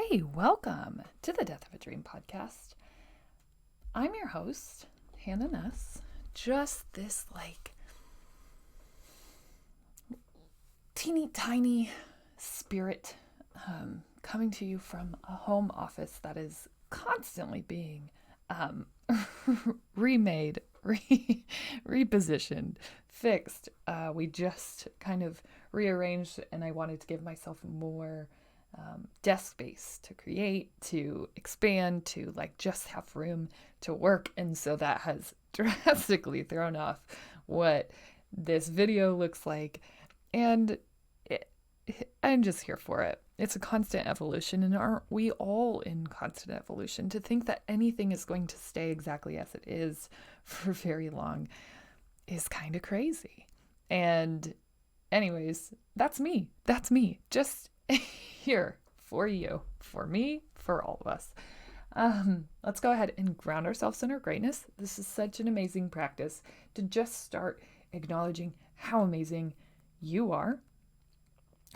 Hey, welcome to the Death of a Dream podcast. I'm your host, Hanna Nuss. Just this teeny tiny spirit coming to you from a home office that is constantly being remade, repositioned, fixed. We just kind of rearranged, and I wanted to give myself more desk space to create, to expand, to just have room to work. And so that has drastically thrown off what this video looks like. And I'm just here for it. It's a constant evolution, and aren't we all in constant evolution? To think that anything is going to stay exactly as it is for very long is kind of crazy. And anyways, that's me. That's me. Just here for you, for me, for all of us. Let's go ahead and ground ourselves in our greatness. This is such an amazing practice to just start acknowledging how amazing you are,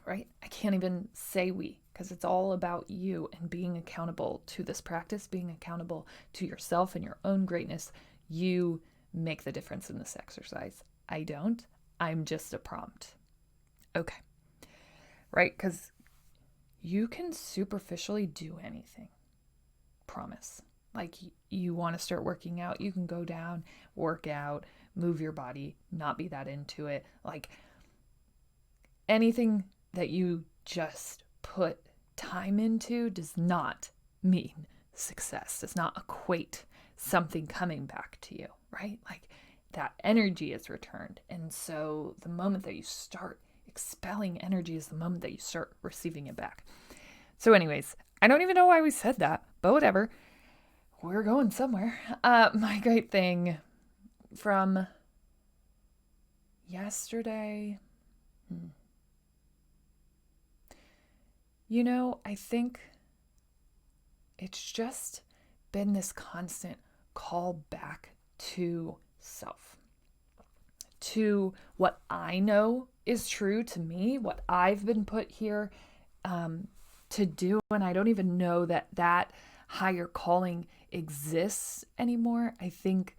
right? I can't even say we, because it's all about you and being accountable to this practice, being accountable to yourself and your own greatness. You make the difference in this exercise. I don't. I'm just a prompt. Okay. Right? Because you can superficially do anything. Promise. Like you want to start working out, you can go down, work out, move your body, not be that into it. Like anything that you just put time into does not mean success, does not equate something coming back to you, right? Like that energy is returned. And so the moment that you start expelling energy is the moment that you start receiving it back. So anyways, I don't even know why we said that, but whatever. We're going somewhere. My great thing from yesterday. I think it's just been this constant call back to self, to what I know is true to me, what I've been put here to do. And I don't even know that higher calling exists anymore. I think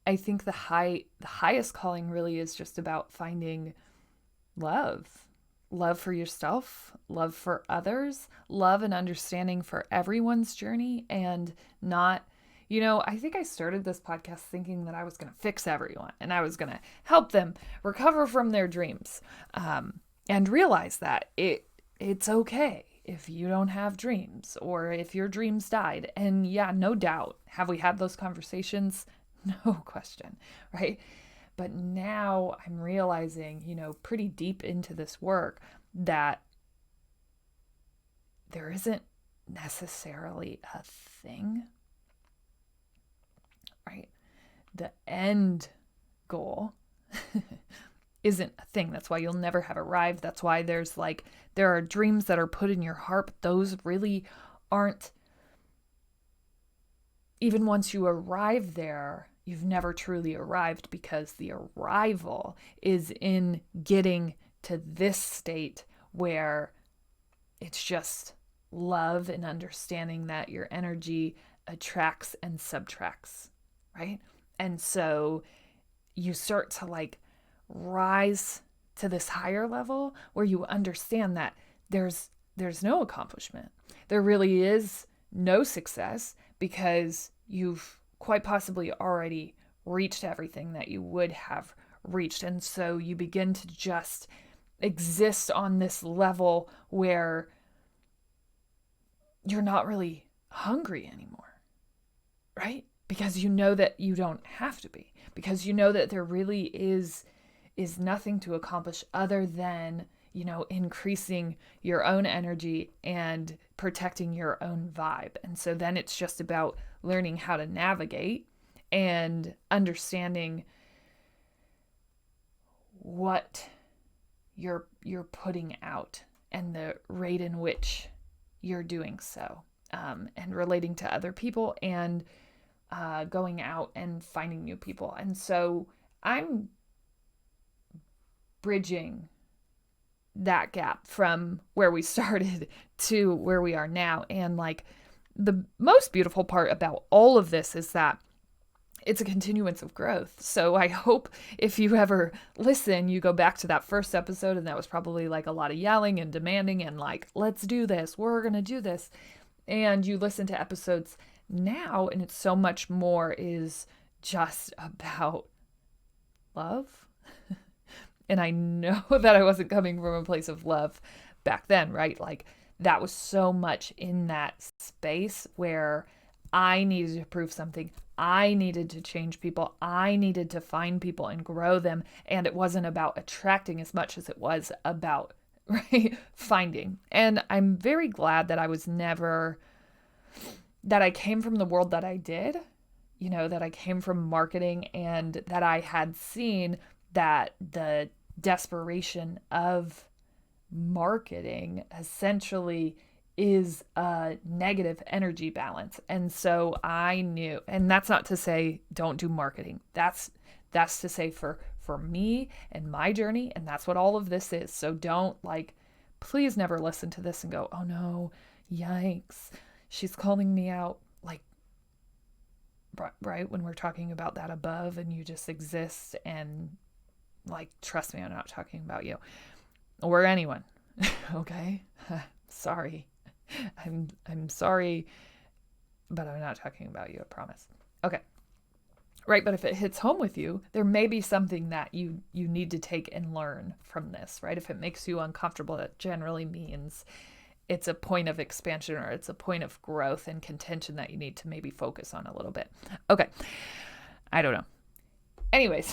the highest calling really is just about finding love for yourself, love for others, love and understanding for everyone's journey, and not, I think I started this podcast thinking that I was going to fix everyone and I was going to help them recover from their dreams, and realize that it's okay if you don't have dreams or if your dreams died. And yeah, no doubt, have we had those conversations? No question, right? But now I'm realizing, pretty deep into this work that there isn't necessarily a thing, right? The end goal isn't a thing. That's why you'll never have arrived. That's why there are dreams that are put in your heart, but those really aren't, even once you arrive there, you've never truly arrived, because the arrival is in getting to this state where it's just love and understanding that your energy attracts and subtracts, right? And so you start to rise to this higher level where you understand that there's no accomplishment. There really is no success, because you've quite possibly already reached everything that you would have reached. And so you begin to just exist on this level where you're not really hungry anymore, right? Because you know that you don't have to be, because you know that there really is nothing to accomplish other than, increasing your own energy and protecting your own vibe. And so then it's just about learning how to navigate and understanding what you're putting out and the rate in which you're doing so, and relating to other people, and going out and finding new people. And so I'm bridging that gap from where we started to where we are now. And like the most beautiful part about all of this is that it's a continuance of growth. So I hope if you ever listen, you go back to that first episode, and that was probably like a lot of yelling and demanding and like, let's do this, we're going to do this. And you listen to episodes now, and it's so much more is just about love. And I know that I wasn't coming from a place of love back then, right? Like that was so much in that space where I needed to prove something. I needed to change people. I needed to find people and grow them. And it wasn't about attracting as much as it was about, right, finding. And I'm very glad that I was never, that I came from the world that I did, you know, that I came from marketing, and that I had seen that the desperation of marketing essentially is a negative energy balance. And so I knew, and that's not to say don't do marketing. That's to say for me and my journey, and that's what all of this is. So don't like, please never listen to this and go, oh no, yikes, she's calling me out. Like, right, when we're talking about that above and you just exist, and like, trust me, I'm not talking about you or anyone. Okay? Sorry. I'm sorry, but I'm not talking about you, I promise. Okay. Right, but if it hits home with you, there may be something that you need to take and learn from this, right? If it makes you uncomfortable, it generally means it's a point of expansion, or it's a point of growth and contention that you need to maybe focus on a little bit. Okay. I don't know. Anyways.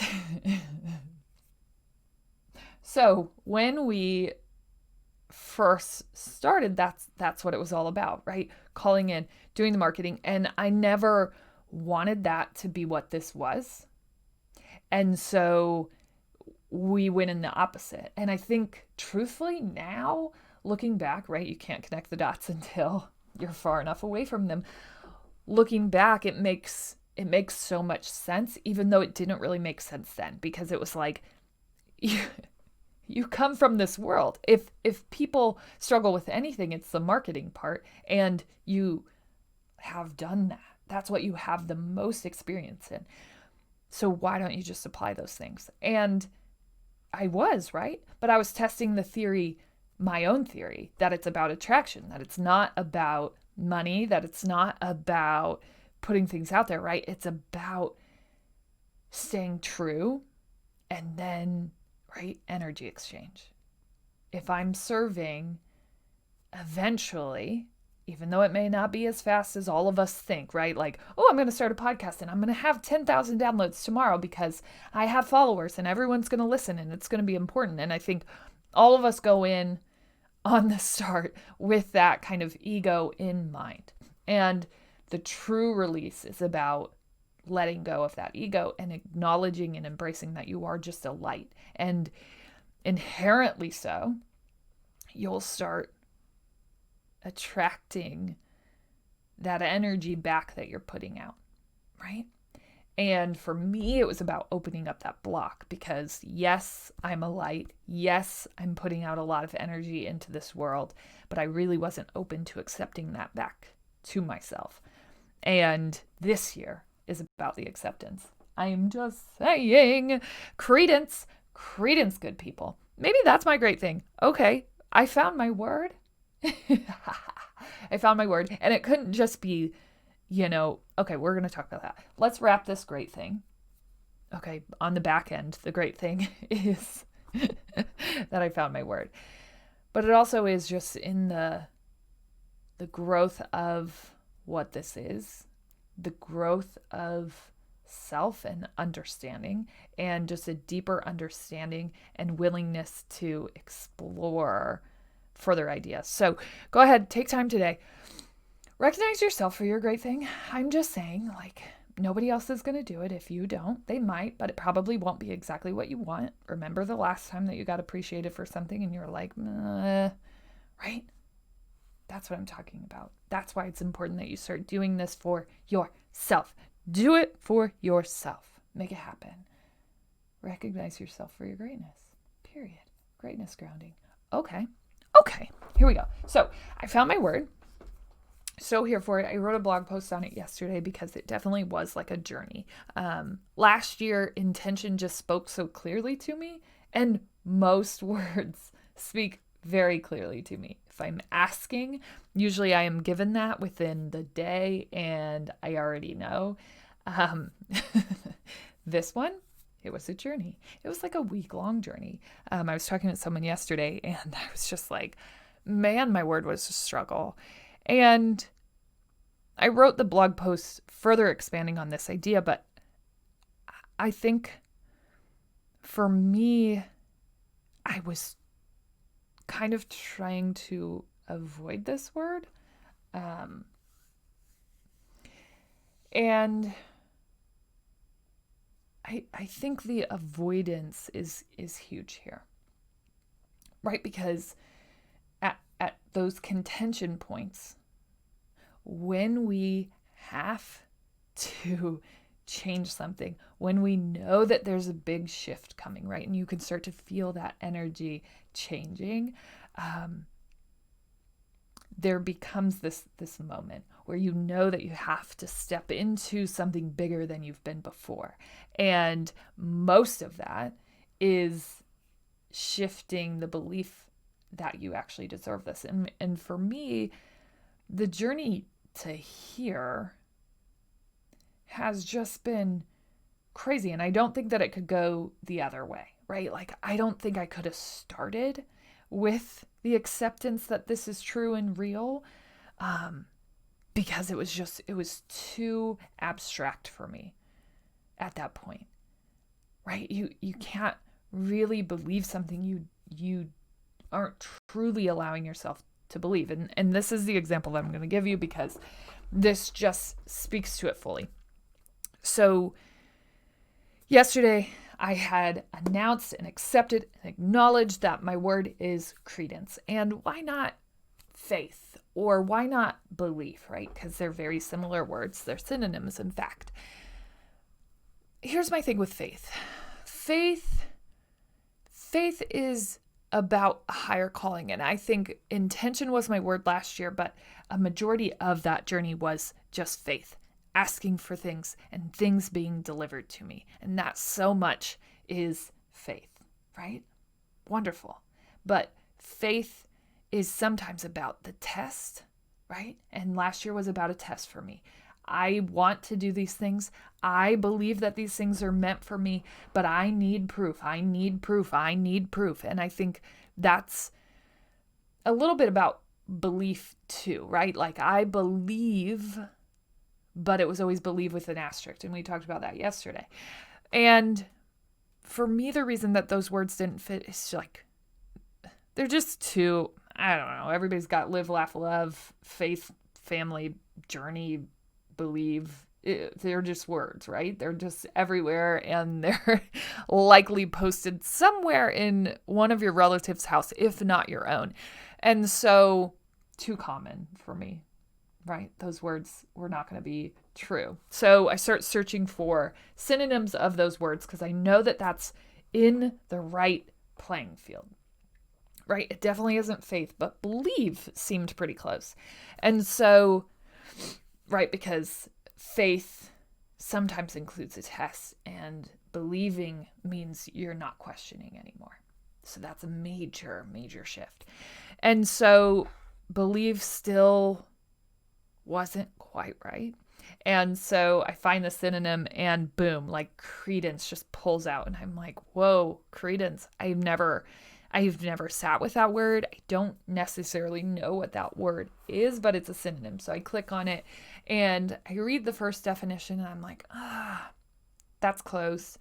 So when we first started, that's what it was all about, right? Calling in, doing the marketing. And I never wanted that to be what this was. And so we went in the opposite. And I think truthfully now, looking back, right, you can't connect the dots until you're far enough away from them. Looking back, it makes so much sense, even though it didn't really make sense then, because it was like, you come from this world. If people struggle with anything, it's the marketing part, and you have done that. That's what you have the most experience in. So why don't you just apply those things? And I was, right? But I was testing the theory, my own theory, that it's about attraction, that it's not about money, that it's not about putting things out there, right? It's about staying true, and then, right, energy exchange. If I'm serving, eventually, even though it may not be as fast as all of us think, right? Like, oh, I'm going to start a podcast and I'm going to have 10,000 downloads tomorrow because I have followers and everyone's going to listen and it's going to be important. And I think all of us go in on the start with that kind of ego in mind. And the true release is about letting go of that ego and acknowledging and embracing that you are just a light. And inherently so, you'll start attracting that energy back that you're putting out, right? And for me, it was about opening up that block, because yes, I'm a light. Yes, I'm putting out a lot of energy into this world, but I really wasn't open to accepting that back to myself. And this year is about the acceptance. I'm just saying, Credence, good people. Maybe that's my great thing. Okay, I found my word. I found my word. And it couldn't just be, okay, we're going to talk about that. Let's wrap this great thing. Okay, on the back end, the great thing is that I found my word. But it also is just in the growth of what this is, the growth of self and understanding, and just a deeper understanding and willingness to explore further ideas. So go ahead, take time today. Recognize yourself for your great thing. I'm just saying, like, nobody else is going to do it. If you don't, they might, but it probably won't be exactly what you want. Remember the last time that you got appreciated for something and you're like, right? That's what I'm talking about. That's why it's important that you start doing this for yourself. Do it for yourself. Make it happen. Recognize yourself for your greatness. Period. Greatness grounding. Okay. Here we go. So I found my word. So here for it. I wrote a blog post on it yesterday because it definitely was like a journey. Last year, intention just spoke so clearly to me, and most words speak very clearly to me. If I'm asking, usually I am given that within the day, and I already know. Um, this one, it was a journey. It was like a week-long journey. I was talking to someone yesterday, and I was just like, man, my word was a struggle. And I wrote the blog post further expanding on this idea, but I think for me, I was kind of trying to avoid this word. And I think the avoidance is huge here, right? Because at those contention points, when we have to change something, when we know that there's a big shift coming, right? And you can start to feel that energy changing. There becomes this moment where you know that you have to step into something bigger than you've been before. And most of that is shifting the belief that you actually deserve this. And for me, the journey to here has just been crazy. And I don't think that it could go the other way, right? Like, I don't think I could have started with the acceptance that this is true and real, because it was too abstract for me at that point, right? You can't really believe something you aren't truly allowing yourself to believe. And this is the example that I'm going to give you because this just speaks to it fully. So yesterday, I had announced and accepted and acknowledged that my word is credence. And why not faith? Or why not belief, right? Because they're very similar words. They're synonyms, in fact. Here's my thing with faith. Faith is about a higher calling. And I think intention was my word last year, but a majority of that journey was just faith. Asking for things and things being delivered to me. And that so much is faith, right? Wonderful. But faith is sometimes about the test, right? And last year was about a test for me. I want to do these things. I believe that these things are meant for me, but I need proof. I need proof. And I think that's a little bit about belief too, right? Like, I believe, but it was always believe with an asterisk. And we talked about that yesterday. And for me, the reason that those words didn't fit is like, they're just too, I don't know. Everybody's got live, laugh, love, faith, family, journey, believe. They're just words, right? They're just everywhere. And they're likely posted somewhere in one of your relatives' house, if not your own. And so too common for me. Right? Those words were not going to be true. So I start searching for synonyms of those words because I know that that's in the right playing field. Right? It definitely isn't faith, but believe seemed pretty close. And so, right, because faith sometimes includes a test and believing means you're not questioning anymore. So that's a major, major shift. And so believe still wasn't quite right. And so I find the synonym and boom, like credence just pulls out. And I'm like, whoa, credence. I've never sat with that word. I don't necessarily know what that word is, but it's a synonym. So I click on it and I read the first definition and I'm like, that's close.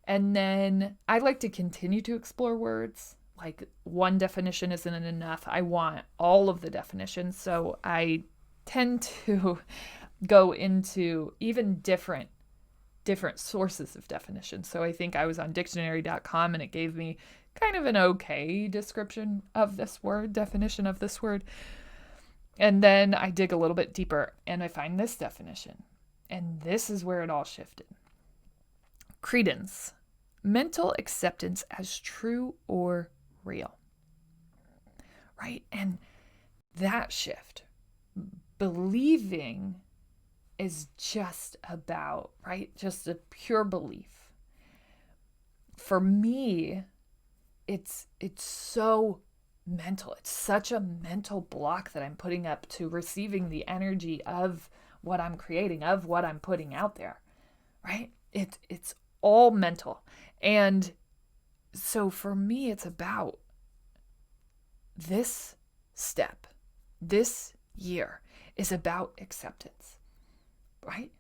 And then I like to continue to explore words. Like, one definition isn't enough. I want all of the definitions. So I tend to go into even different sources of definition. So I think I was on dictionary.com and it gave me kind of an okay description of this word, definition of this word. And then I dig a little bit deeper and I find this definition. And this is where it all shifted. Credence, mental acceptance as true or real. right? And that shift, believing is just about, right? Just a pure belief. For me, it's so mental. It's such a mental block that I'm putting up to receiving the energy of what I'm creating, of what I'm putting out there, right? It's all mental. And so for me, it's about this step, this year is about acceptance, right?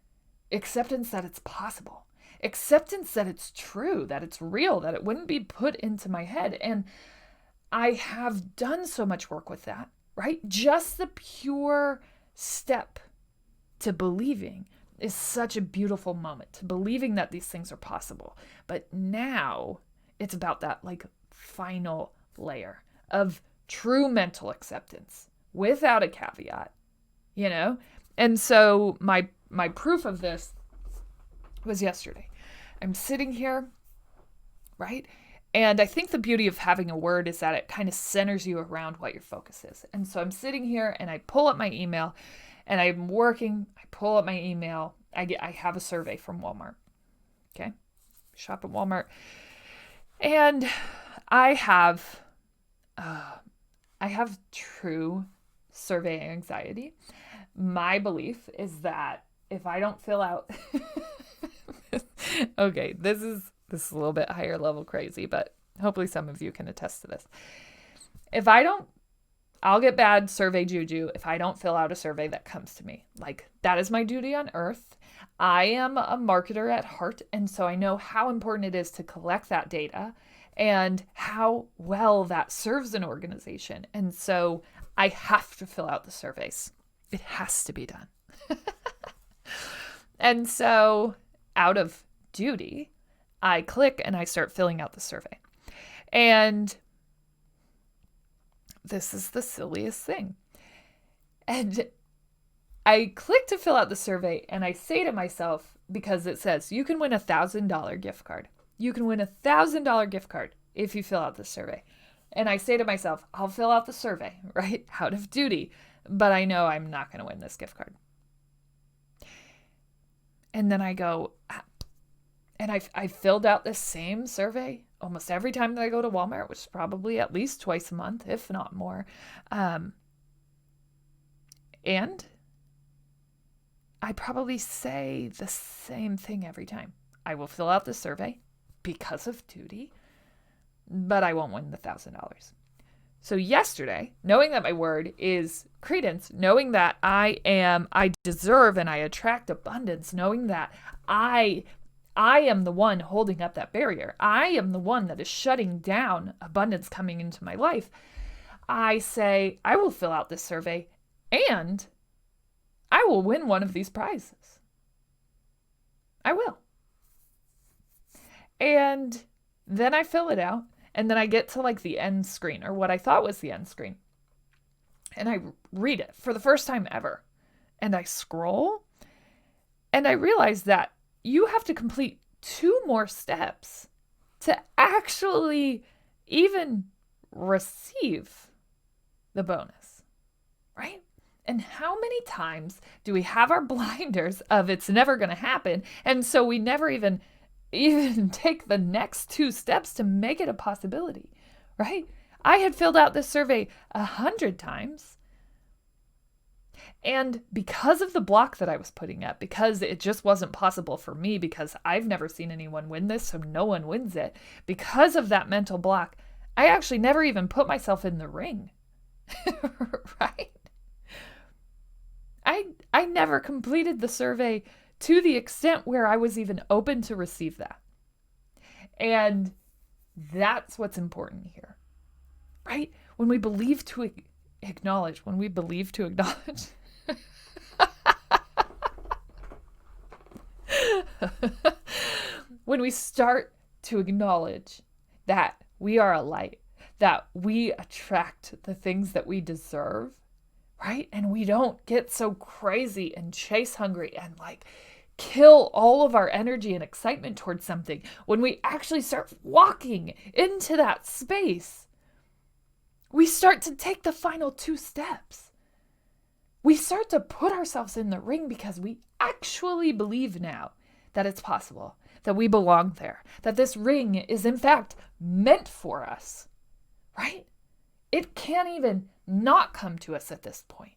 Acceptance that it's possible, acceptance that it's true, that it's real, that it wouldn't be put into my head. And I have done so much work with that, right? Just the pure step to believing is such a beautiful moment, to believing that these things are possible. But now it's about that like final layer of true mental acceptance without a caveat, you know? And so my proof of this was yesterday. I'm sitting here, right? And I think the beauty of having a word is that it kind of centers you around what your focus is. And so I'm sitting here and I pull up my email and I'm working. I pull up my email. I have a survey from Walmart. Okay. Shop at Walmart. And I have true survey anxiety. My belief is that if I don't fill out, okay, this is a little bit higher level crazy, but hopefully some of you can attest to this. I'll get bad survey juju if I don't fill out a survey that comes to me. Like, that is my duty on earth. I am a marketer at heart, and so I know how important it is to collect that data and how well that serves an organization. And so I have to fill out the surveys. It has to be done. And so out of duty, I click and I start filling out the survey. And this is the silliest thing. And I click to fill out the survey and I say to myself, because it says you can win $1,000 gift card. You can win $1,000 gift card if you fill out the survey. And I say to myself, I'll fill out the survey, right? Out of duty. But I know I'm not going to win this gift card. And then I go, and I filled out the same survey almost every time that I go to Walmart, which is probably at least twice a month, if not more. And I probably say the same thing every time. I will fill out the survey because of duty, but I won't win the $1,000. So yesterday, knowing that my word is credence, knowing that I deserve and I attract abundance, knowing that I am the one holding up that barrier. I am the one that is shutting down abundance coming into my life. I say, I will fill out this survey and I will win one of these prizes. I will. And then I fill it out. And then I get to like the end screen, or what I thought was the end screen. And I read it for the first time ever. And I scroll. And I realize that you have to complete 2 more steps to actually even receive the bonus, right? And how many times do we have our blinders of it's never going to happen? And so we never even take the next 2 steps to make it a possibility, right? I had filled out this survey 100 times. And because of the block that I was putting up, because it just wasn't possible for me, because I've never seen anyone win this, so no one wins it. Because of that mental block, I actually never even put myself in the ring, right? I never completed the survey to the extent where I was even open to receive that. And that's what's important here, right? When we believe to acknowledge, when we start to acknowledge that we are a light, that we attract the things that we deserve, right? And we don't get so crazy and chase hungry and like kill all of our energy and excitement towards something. When we actually start walking into that space we start to take the final 2 steps. We start to put ourselves in the ring because we actually believe now that it's possible, that we belong there, that this ring is in fact meant for us, right? It can't even not come to us at this point.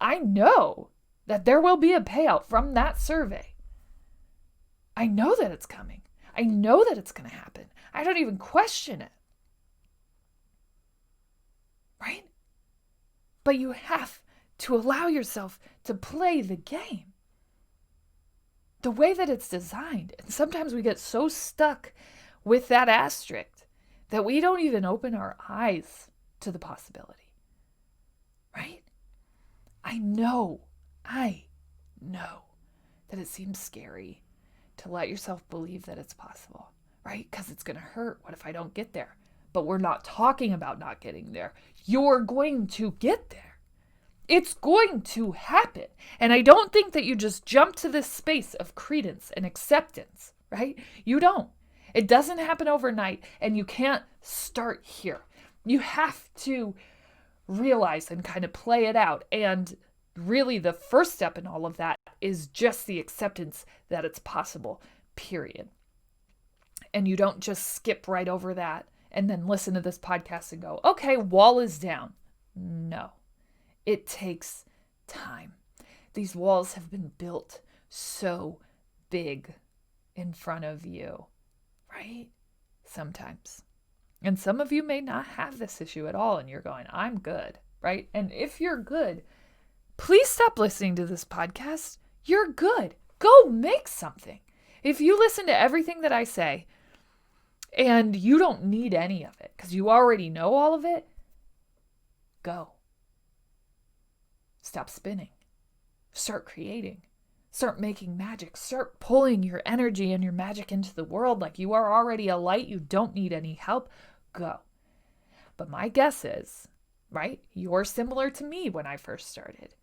I know that there will be a payout from that survey. I know that it's coming. I know that it's going to happen. I don't even question it. Right? But you have to allow yourself to play the game the way that it's designed. And sometimes we get so stuck with that asterisk that we don't even open our eyes to the possibility. Right? I know that it seems scary to let yourself believe that it's possible, right? Because it's going to hurt. What if I don't get there? But we're not talking about not getting there. You're going to get there. It's going to happen. And I don't think that you just jump to this space of credence and acceptance, right? You don't. It doesn't happen overnight, and you can't start here. You have to realize and kind of play it out. And really the first step in all of that is just the acceptance that it's possible, period. And you don't just skip right over that and then listen to this podcast and go, okay, wall is down. No, it takes time. These walls have been built so big in front of you, right? Sometimes. And some of you may not have this issue at all, and you're going, I'm good, right? And if you're good, please stop listening to this podcast. You're good. Go make something. If you listen to everything that I say and you don't need any of it because you already know all of it, go. Stop spinning. Start creating. Start making magic. Start pulling your energy and your magic into the world like you are already a light. You don't need any help. Go. But my guess is, right, you're similar to me when I first started.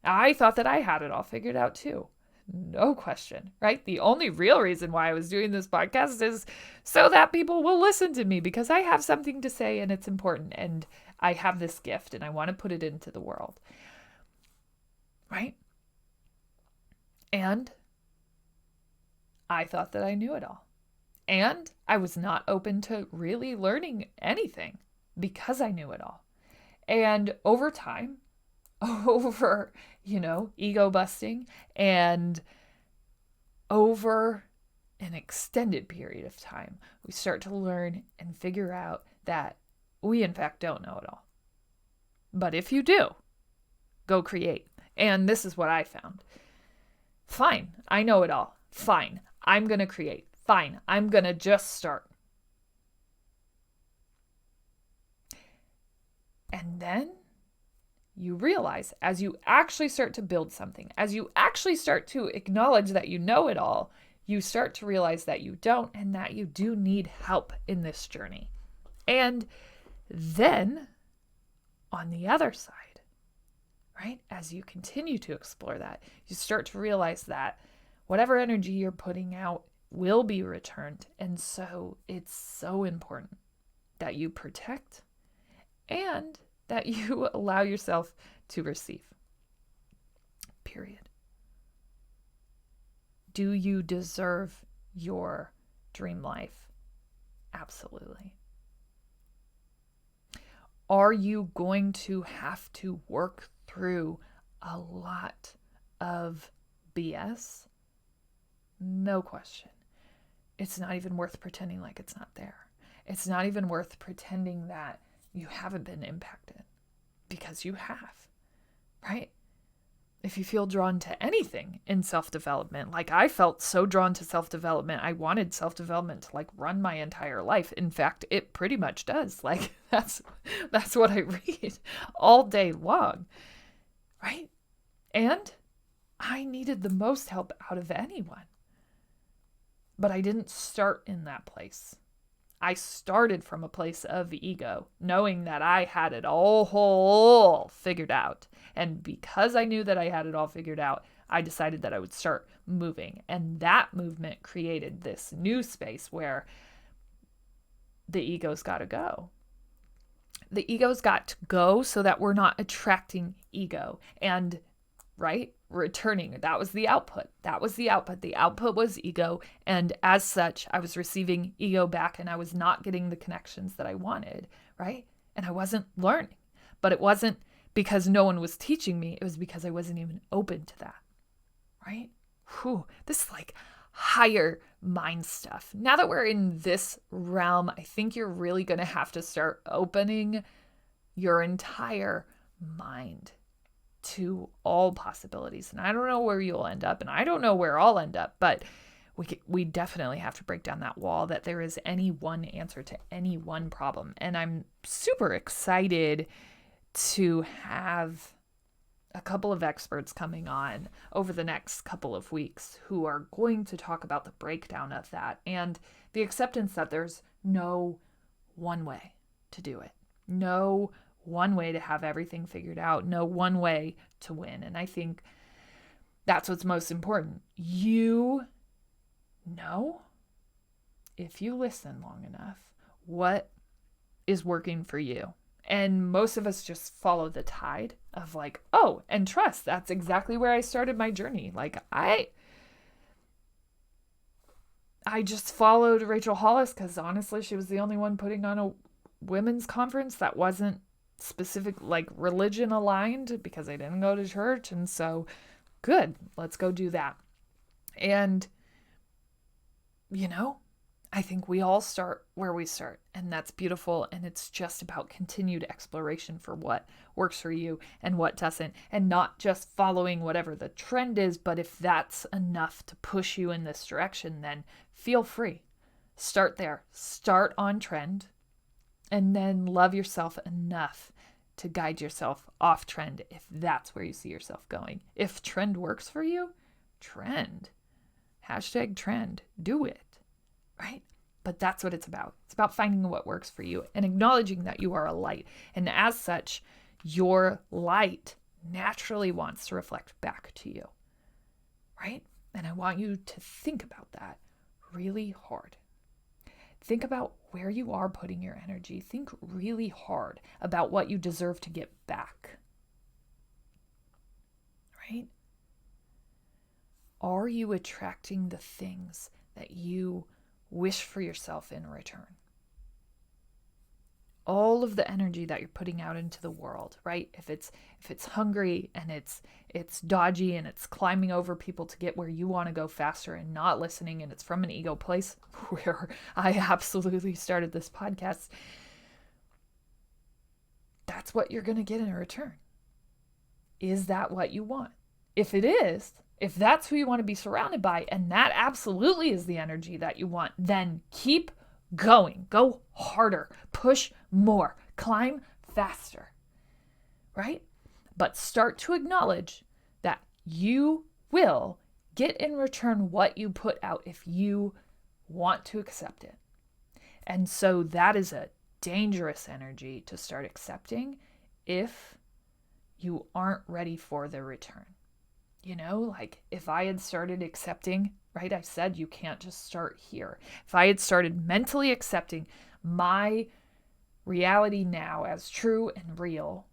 I thought that I had it all figured out too. No question, right? The only real reason why I was doing this podcast is so that people will listen to me because I have something to say and it's important and I have this gift and I want to put it into the world. Right? And I thought that I knew it all. And I was not open to really learning anything because I knew it all. And over time, over, ego busting and over an extended period of time, we start to learn and figure out that we in fact don't know it all. But if you do, go create. And this is what I found. Fine, I know it all. Fine, I'm going to create. Fine, I'm going to just start. And then you realize as you actually start to build something, as you actually start to acknowledge that you know it all, you start to realize that you don't and that you do need help in this journey. And then on the other side, right, as you continue to explore that, you start to realize that whatever energy you're putting out will be returned. And so it's so important that you protect and that you allow yourself to receive. Period. Do you deserve your dream life? Absolutely. Are you going to have to work through a lot of BS? No question. It's not even worth pretending like it's not there. It's not even worth pretending that you haven't been impacted because you have, right? If you feel drawn to anything in self-development, like I felt so drawn to self-development, I wanted self-development to like run my entire life. In fact, it pretty much does. Like that's what I read all day long, right? And I needed the most help out of anyone. But I didn't start in that place. I started from a place of ego, knowing that I had it all figured out. And because I knew that I had it all figured out, I decided that I would start moving. And that movement created this new space where the ego's got to go. The ego's got to go so that we're not attracting ego. And right, returning, that was the output. That was the output. The output was ego. And as such, I was receiving ego back, and I was not getting the connections that I wanted, right? And I wasn't learning. But it wasn't because no one was teaching me. It was because I wasn't even open to that, right? Whew, this is like higher mind stuff. Now that we're in this realm, I think you're really going to have to start opening your entire mind to all possibilities. And I don't know where you'll end up, and I don't know where I'll end up, but we definitely have to break down that wall that there is any one answer to any one problem. And I'm super excited to have a couple of experts coming on over the next couple of weeks who are going to talk about the breakdown of that and the acceptance that there's no one way to do it. No one way to have everything figured out. No one way to win. And I think that's what's most important. You know, if you listen long enough, what is working for you. And most of us just follow the tide of like, oh, and trust. That's exactly where I started my journey. Like I just followed Rachel Hollis because honestly, she was the only one putting on a women's conference that wasn't specific, like religion aligned, because I didn't go to church. And so good, let's go do that. And, you know, I think we all start where we start, and that's beautiful. And it's just about continued exploration for what works for you and what doesn't, and not just following whatever the trend is. But if that's enough to push you in this direction, then feel free. Start there. Start on trend, and then love yourself enough to guide yourself off trend if that's where you see yourself going. If trend works for you, trend. #trend. Do it. Right? But that's what it's about. It's about finding what works for you and acknowledging that you are a light. And as such, your light naturally wants to reflect back to you. Right? And I want you to think about that really hard. Think about where you are putting your energy. Think really hard about what you deserve to get back. Right? Are you attracting the things that you wish for yourself in return? All of the energy that you're putting out into the world, right? If it's hungry and it's dodgy and it's climbing over people to get where you want to go faster and not listening, and it's from an ego place where I absolutely started this podcast, that's what you're going to get in return. Is that what you want? If it is, if that's who you want to be surrounded by, and that absolutely is the energy that you want, then keep going. Go harder. Push more. Climb faster. Right? But start to acknowledge that you will get in return what you put out if you want to accept it. And so that is a dangerous energy to start accepting if you aren't ready for the return. You know, like if I had started accepting, right? I said you can't just start here. If I had started mentally accepting my reality now as true and real,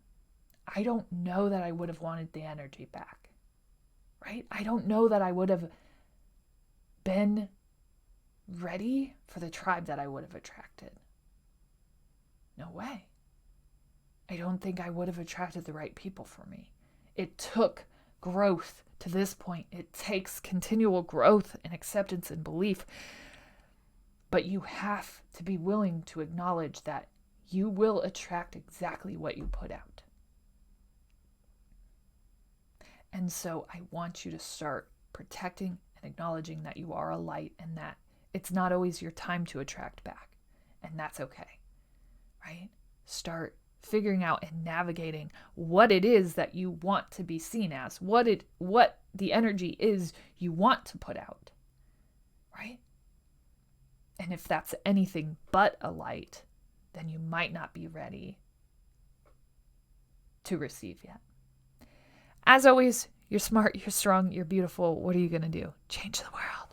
I don't know that I would have wanted the energy back, right? I don't know that I would have been ready for the tribe that I would have attracted. No way. I don't think I would have attracted the right people for me. It took growth to this point. It takes continual growth and acceptance and belief. But you have to be willing to acknowledge that you will attract exactly what you put out. And so I want you to start protecting and acknowledging that you are a light and that it's not always your time to attract back. And that's okay, right? Start figuring out and navigating what it is that you want to be seen as, what the energy is you want to put out, right? And if that's anything but a light, then you might not be ready to receive yet. As always, you're smart, you're strong, you're beautiful. What are you going to do? Change the world.